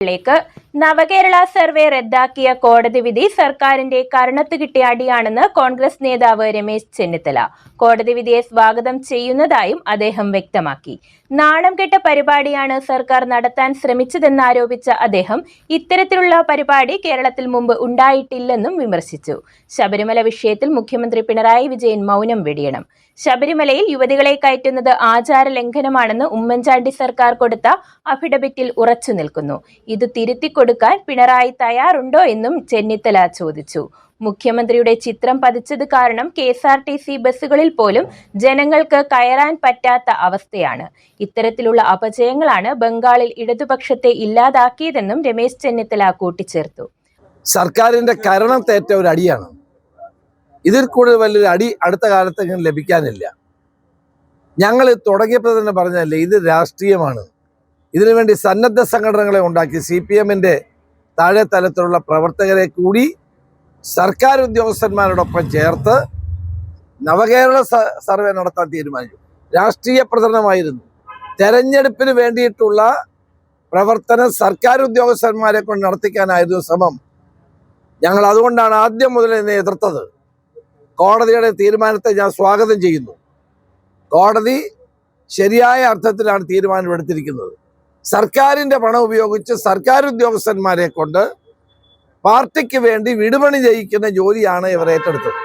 ിലേക്ക് നവകേരള survey റദ്ദാക്കിയ കോടതി വിധി സർക്കാരിന്റെ കരണത്ത് കിട്ടിയ അടിയാണെന്ന് കോൺഗ്രസ് നേതാവ് രമേശ് ചെന്നിത്തല കോടതി വിധിയെ സ്വാഗതം ചെയ്യുന്നതായും അദ്ദേഹം വ്യക്തമാക്കി. നാണം കെട്ട പരിപാടിയാണ് സർക്കാർ നടത്താൻ ശ്രമിച്ചതെന്നാരോപിച്ച അദ്ദേഹം ഇത്തരത്തിലുള്ള പരിപാടി കേരളത്തിൽ മുമ്പ് ഉണ്ടായിട്ടില്ലെന്നും വിമർശിച്ചു. ശബരിമല വിഷയത്തിൽ മുഖ്യമന്ത്രി പിണറായി വിജയൻ മൗനം വെടിയണം. ശബരിമലയിൽ യുവതികളെ കയറ്റുന്നത് ആചാര ലംഘനമാണെന്ന് ഉമ്മൻചാണ്ടി സർക്കാർ കൊടുത്ത അഫിഡവിറ്റിൽ ഉറച്ചു നിൽക്കുന്നു. ഇത് തിരുത്തിക്കൊടുക്കാൻ പിണറായി തയ്യാറുണ്ടോ എന്നും ചെന്നിത്തല ചോദിച്ചു. മുഖ്യമന്ത്രിയുടെ ചിത്രം പതിച്ചത് കാരണം KSRTC ബസ്സുകളിൽ പോലും ജനങ്ങൾക്ക് കയറാൻ പറ്റാത്ത അവസ്ഥയാണ്. ഇത്തരത്തിലുള്ള അപജയങ്ങളാണ് ബംഗാളിൽ ഇടതുപക്ഷത്തെ ഇല്ലാതാക്കിയതെന്നും രമേശ് ചെന്നിത്തല കൂട്ടിച്ചേർത്തു. സർക്കാരിന്റെ കരണം തേറ്റ ഒരു അടിയാണ്. ഇതിൽ കൂടുതൽ വലിയൊരു അടി അടുത്ത കാലത്ത് ഇങ്ങനെ ലഭിക്കാനില്ല. ഞങ്ങൾ തുടങ്ങിയപ്പോൾ തന്നെ പറഞ്ഞല്ലേ, ഇത് രാഷ്ട്രീയമാണ്. ഇതിനുവേണ്ടി സന്നദ്ധ സംഘടനകളെ ഉണ്ടാക്കി CPM-ന്റെ താഴെ തലത്തിലുള്ള പ്രവർത്തകരെ കൂടി സർക്കാർ ഉദ്യോഗസ്ഥന്മാരോടൊപ്പം ചേർത്ത് നവകേരള സർവേ നടത്താൻ തീരുമാനിച്ചു. രാഷ്ട്രീയ പ്രചരണമായിരുന്നു. തെരഞ്ഞെടുപ്പിന് വേണ്ടിയിട്ടുള്ള പ്രവർത്തനം സർക്കാർ ഉദ്യോഗസ്ഥന്മാരെ കൊണ്ട് നടത്തിക്കാനായിരുന്നു ശ്രമം. ഞങ്ങൾ അതുകൊണ്ടാണ് ആദ്യം മുതൽ എന്നെ എതിർത്തത്. കോടതിയുടെ തീരുമാനത്തെ ഞാൻ സ്വാഗതം ചെയ്യുന്നു. കോടതി ശരിയായ അർത്ഥത്തിലാണ് തീരുമാനമെടുത്തിരിക്കുന്നത്. സർക്കാരിൻ്റെ പണം ഉപയോഗിച്ച് സർക്കാർ ഉദ്യോഗസ്ഥന്മാരെ കൊണ്ട് പാർട്ടിക്ക് വേണ്ടി വിടുപണി ചെയ്യിക്കുന്ന ജോലിയാണ് ഇവർ ഏറ്റെടുത്തത്.